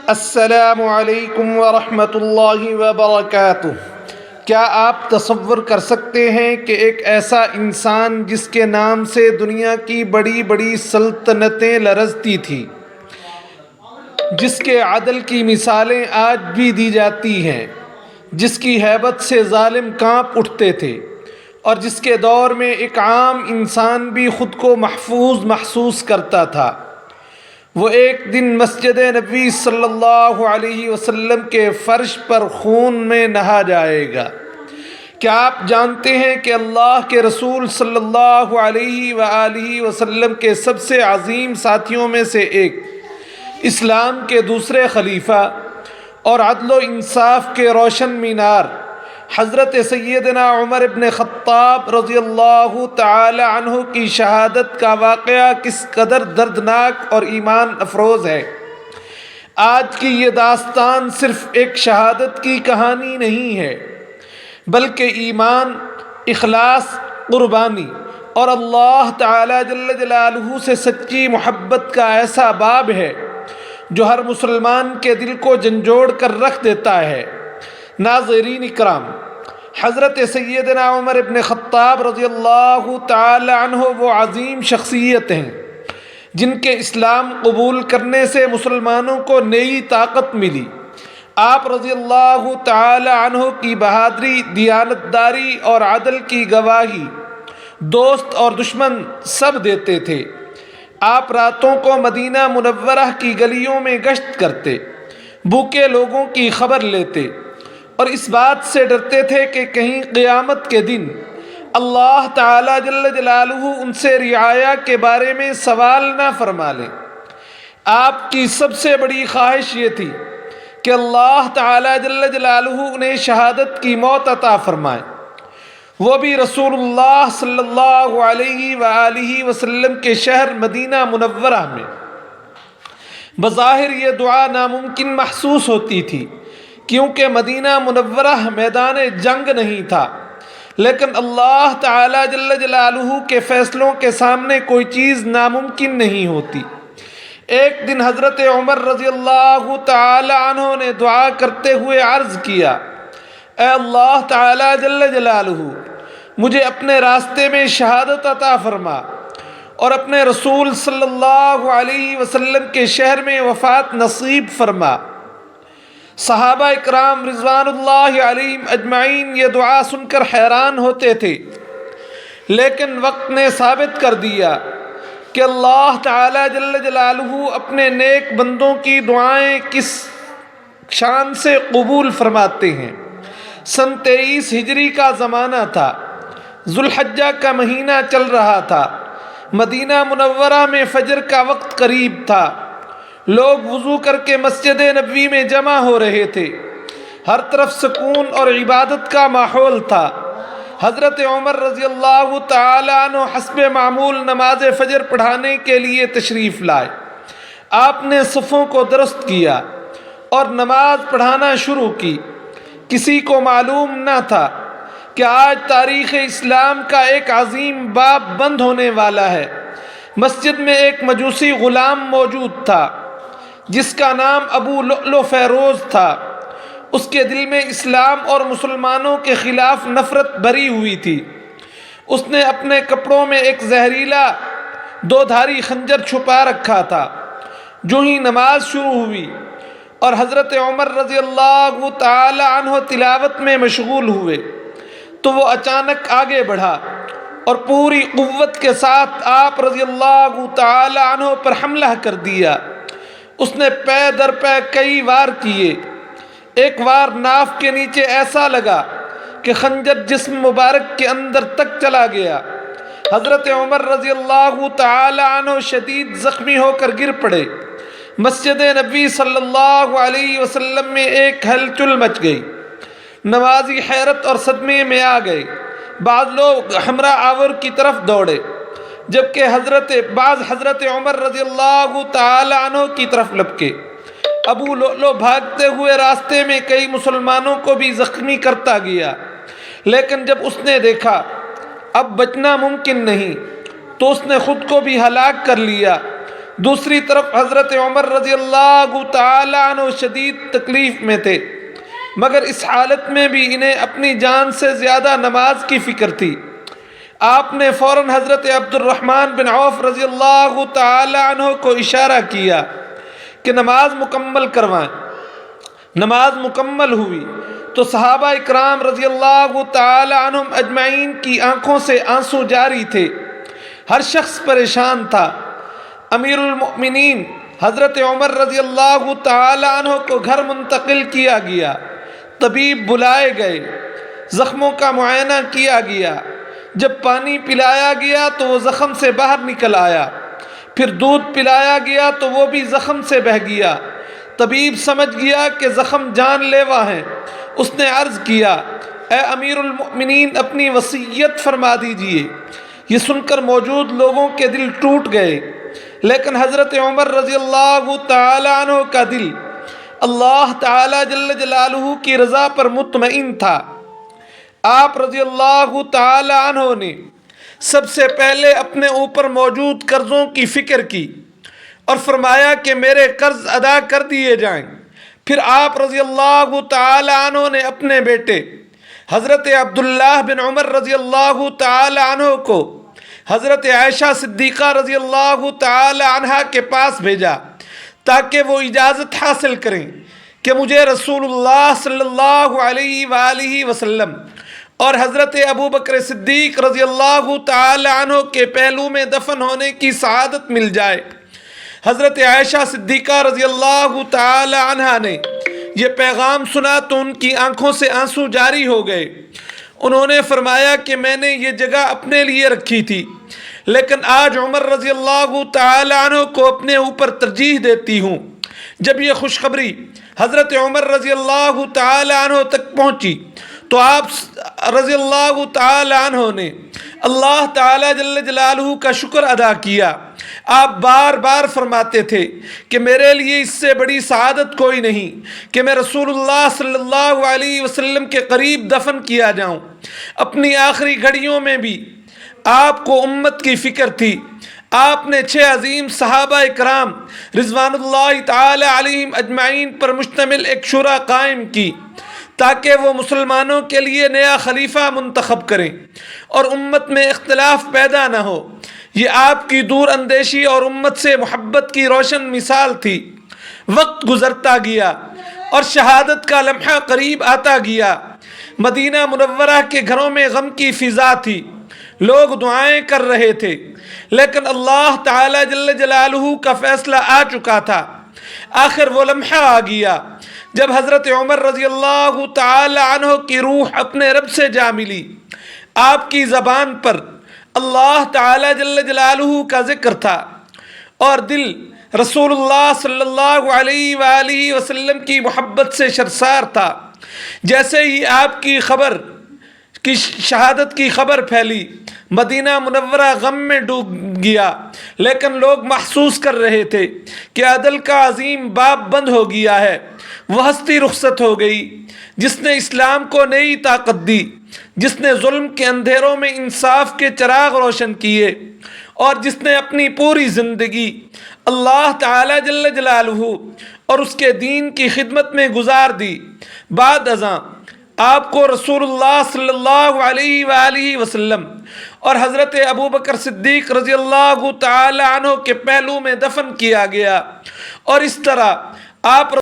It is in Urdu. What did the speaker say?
السلام علیکم ورحمۃ اللہ وبرکاتہ۔ کیا آپ تصور کر سکتے ہیں کہ ایک ایسا انسان جس کے نام سے دنیا کی بڑی بڑی سلطنتیں لرزتی تھیں، جس کے عدل کی مثالیں آج بھی دی جاتی ہیں، جس کی ہیبت سے ظالم کانپ اٹھتے تھے، اور جس کے دور میں ایک عام انسان بھی خود کو محفوظ محسوس کرتا تھا، وہ ایک دن مسجد نبوی صلی اللہ علیہ وسلم کے فرش پر خون میں نہا جائے گا؟ کیا آپ جانتے ہیں کہ اللہ کے رسول صلی اللہ علیہ وآلہ وسلم کے سب سے عظیم ساتھیوں میں سے ایک، اسلام کے دوسرے خلیفہ اور عدل و انصاف کے روشن مینار حضرت سیدنا عمر بن خطاب رضی اللہ تعالی عنہ کی شہادت کا واقعہ کس قدر دردناک اور ایمان افروز ہے؟ آج کی یہ داستان صرف ایک شہادت کی کہانی نہیں ہے، بلکہ ایمان، اخلاص، قربانی اور اللہ تعالی جل جلالہ سے سچی محبت کا ایسا باب ہے جو ہر مسلمان کے دل کو جھنجھوڑ کر رکھ دیتا ہے۔ ناظرین اکرام، حضرت سیدنا عمر بن خطاب رضی اللہ تعالی عنہ وہ عظیم شخصیت ہیں جن کے اسلام قبول کرنے سے مسلمانوں کو نئی طاقت ملی۔ آپ رضی اللہ تعالی عنہ کی بہادری، دیانتداری اور عدل کی گواہی دوست اور دشمن سب دیتے تھے۔ آپ راتوں کو مدینہ منورہ کی گلیوں میں گشت کرتے، بھوکے لوگوں کی خبر لیتے اور اس بات سے ڈرتے تھے کہ کہیں قیامت کے دن اللہ تعالی جل جلالہ ان سے رعایا کے بارے میں سوال نہ فرما لیں۔ آپ کی سب سے بڑی خواہش یہ تھی کہ اللہ تعالی جل جلالہ انہیں شہادت کی موت عطا فرمائے، وہ بھی رسول اللہ صلی اللہ علیہ وآلہ وسلم کے شہر مدینہ منورہ میں۔ بظاہر یہ دعا ناممکن محسوس ہوتی تھی کیونکہ مدینہ منورہ میدان جنگ نہیں تھا، لیکن اللہ تعالی جل جلالہ کے فیصلوں کے سامنے کوئی چیز ناممکن نہیں ہوتی۔ ایک دن حضرت عمر رضی اللہ تعالی عنہ نے دعا کرتے ہوئے عرض کیا، اے اللہ تعالی جل جلالہ، مجھے اپنے راستے میں شہادت عطا فرما اور اپنے رسول صلی اللہ علیہ وسلم کے شہر میں وفات نصیب فرما۔ صحابہ اکرام رضوان اللہ علیہم اجمعین یہ دعا سن کر حیران ہوتے تھے، لیکن وقت نے ثابت کر دیا کہ اللہ تعالی جل جلالہ اپنے نیک بندوں کی دعائیں کس شان سے قبول فرماتے ہیں۔ سن 23 ہجری کا زمانہ تھا، ذوالحجہ کا مہینہ چل رہا تھا، مدینہ منورہ میں فجر کا وقت قریب تھا، لوگ وضو کر کے مسجد نبوی میں جمع ہو رہے تھے، ہر طرف سکون اور عبادت کا ماحول تھا۔ حضرت عمر رضی اللہ تعالی عنہ حسب معمول نماز فجر پڑھانے کے لیے تشریف لائے۔ آپ نے صفوں کو درست کیا اور نماز پڑھانا شروع کی۔ کسی کو معلوم نہ تھا کہ آج تاریخ اسلام کا ایک عظیم باب بند ہونے والا ہے۔ مسجد میں ایک مجوسی غلام موجود تھا جس کا نام ابو لؤلؤ فیروز تھا۔ اس کے دل میں اسلام اور مسلمانوں کے خلاف نفرت بھری ہوئی تھی۔ اس نے اپنے کپڑوں میں ایک زہریلا 2 دھاری خنجر چھپا رکھا تھا۔ جو ہی نماز شروع ہوئی اور حضرت عمر رضی اللہ تعالی عنہ تلاوت میں مشغول ہوئے تو وہ اچانک آگے بڑھا اور پوری قوت کے ساتھ آپ رضی اللہ تعالی عنہ پر حملہ کر دیا۔ اس نے پے در پے کئی وار کیے۔ ایک وار ناف کے نیچے ایسا لگا کہ خنجر جسم مبارک کے اندر تک چلا گیا۔ حضرت عمر رضی اللہ تعالی عنہ شدید زخمی ہو کر گر پڑے۔ مسجد نبوی صلی اللہ علیہ وسلم میں ایک ہلچل مچ گئی۔ نمازی حیرت اور صدمے میں آ گئے۔ بعض لوگ ہمراہ آور کی طرف دوڑے، جبکہ حضرت عمر رضی اللہ تعالی عنہ کی طرف لپکے۔ ابو لؤلؤ بھاگتے ہوئے راستے میں کئی مسلمانوں کو بھی زخمی کرتا گیا، لیکن جب اس نے دیکھا اب بچنا ممکن نہیں تو اس نے خود کو بھی ہلاک کر لیا۔ دوسری طرف حضرت عمر رضی اللہ تعالی عنہ شدید تکلیف میں تھے، مگر اس حالت میں بھی انہیں اپنی جان سے زیادہ نماز کی فکر تھی۔ آپ نے فوراً حضرت عبد الرحمن بن عوف رضی اللہ تعالی عنہ کو اشارہ کیا کہ نماز مکمل کروائیں۔ نماز مکمل ہوئی تو صحابہ اکرام رضی اللہ تعالی عنہم اجمعین کی آنکھوں سے آنسو جاری تھے، ہر شخص پریشان تھا۔ امیر المؤمنین حضرت عمر رضی اللہ تعالی عنہ کو گھر منتقل کیا گیا، طبیب بلائے گئے، زخموں کا معائنہ کیا گیا۔ جب پانی پلایا گیا تو وہ زخم سے باہر نکل آیا، پھر دودھ پلایا گیا تو وہ بھی زخم سے بہہ گیا۔ طبیب سمجھ گیا کہ زخم جان لیوا ہیں۔ اس نے عرض کیا، اے امیر المؤمنین اپنی وصیت فرما دیجئے۔ یہ سن کر موجود لوگوں کے دل ٹوٹ گئے، لیکن حضرت عمر رضی اللہ تعالی عنہ کا دل اللہ تعالی جل جلالہ کی رضا پر مطمئن تھا۔ آپ رضی اللہ تعالی عنہ نے سب سے پہلے اپنے اوپر موجود قرضوں کی فکر کی اور فرمایا کہ میرے قرض ادا کر دیے جائیں۔ پھر آپ رضی اللہ تعالی عنہ نے اپنے بیٹے حضرت عبداللہ بن عمر رضی اللہ تعالی عنہ کو حضرت عائشہ صدیقہ رضی اللہ تعالی عنہا کے پاس بھیجا تاکہ وہ اجازت حاصل کریں کہ مجھے رسول اللہ صلی اللہ علیہ وآلہ وسلم اور حضرت ابو بکر صدیق رضی اللہ تعالی عنہ کے پہلو میں دفن ہونے کی سعادت مل جائے۔ حضرت عائشہ صدیقہ رضی اللہ تعالی عنہا نے یہ پیغام سنا تو ان کی آنکھوں سے آنسو جاری ہو گئے۔ انہوں نے فرمایا کہ میں نے یہ جگہ اپنے لیے رکھی تھی، لیکن آج عمر رضی اللہ تعالی عنہ کو اپنے اوپر ترجیح دیتی ہوں۔ جب یہ خوشخبری حضرت عمر رضی اللہ تعالی عنہ تک پہنچی تو آپ رضی اللہ تعالی عنہ نے اللہ تعالی جل جلالہ کا شکر ادا کیا۔ آپ بار بار فرماتے تھے کہ میرے لیے اس سے بڑی سعادت کوئی نہیں کہ میں رسول اللہ صلی اللہ علیہ وسلم کے قریب دفن کیا جاؤں۔ اپنی آخری گھڑیوں میں بھی آپ کو امت کی فکر تھی۔ آپ نے 6 عظیم صحابہ اکرام رضوان اللہ تعالی علیہم اجمعین پر مشتمل ایک شورا قائم کی تاکہ وہ مسلمانوں کے لیے نیا خلیفہ منتخب کریں اور امت میں اختلاف پیدا نہ ہو۔ یہ آپ کی دور اندیشی اور امت سے محبت کی روشن مثال تھی۔ وقت گزرتا گیا اور شہادت کا لمحہ قریب آتا گیا۔ مدینہ منورہ کے گھروں میں غم کی فضا تھی، لوگ دعائیں کر رہے تھے، لیکن اللہ تعالی جل جلالہ کا فیصلہ آ چکا تھا۔ آخر وہ لمحہ آ گیا جب حضرت عمر رضی اللہ تعالی عنہ کی روح اپنے رب سے جا ملی۔ آپ کی زبان پر اللہ تعالی جل جلالہ کا ذکر تھا اور دل رسول اللہ صلی اللہ علیہ وآلہ وسلم کی محبت سے سرشار تھا۔ جیسے ہی آپ کی شہادت کی خبر پھیلی، مدینہ منورہ غم میں ڈوب گیا، لیکن لوگ محسوس کر رہے تھے کہ عدل کا عظیم باب بند ہو گیا ہے۔ وہ ہستی رخصت ہو گئی جس نے اسلام کو نئی طاقت دی، جس نے ظلم کے اندھیروں میں انصاف کے چراغ روشن کیے اور جس نے اپنی پوری زندگی اللہ تعالی جل جلالہ اور اس کے دین کی خدمت میں گزار دی۔ بعد ازاں آپ کو رسول اللہ صلی اللہ علیہ وآلہ وسلم اور حضرت ابو بکر صدیق رضی اللہ تعالی عنہ کے پہلو میں دفن کیا گیا، اور اس طرح آپ